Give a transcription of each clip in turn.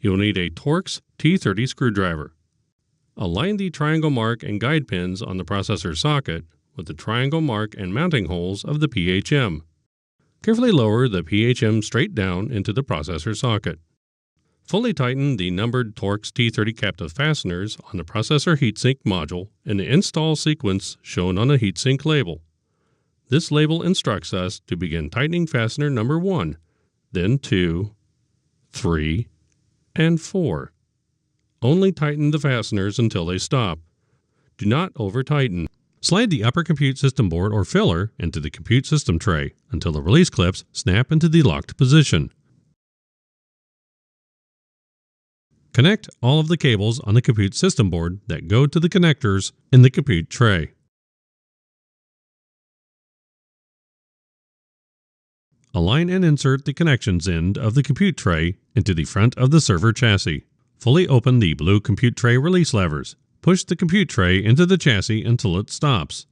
You will need a Torx T30 screwdriver. Align the triangle mark and guide pins on the processor socket with the triangle mark and mounting holes of the PHM. Carefully lower the PHM straight down into the processor socket. Fully tighten the numbered Torx T30 captive fasteners on the processor heatsink module in the install sequence shown on the heatsink label. This label instructs us to begin tightening fastener number 1, then 2, 3, and 4. Only tighten the fasteners until they stop. Do not over-tighten. Slide the upper compute system board or filler into the compute system tray until the release clips snap into the locked position. Connect all of the cables on the compute system board that go to the connectors in the compute tray. Align and insert the connections end of the compute tray into the front of the server chassis. Fully open the blue compute tray release levers. Push the compute tray into the chassis until it stops.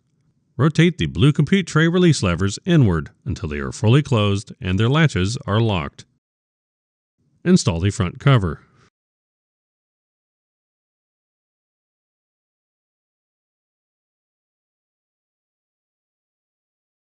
Rotate the blue compute tray release levers inward until they are fully closed and their latches are locked. Install the front cover.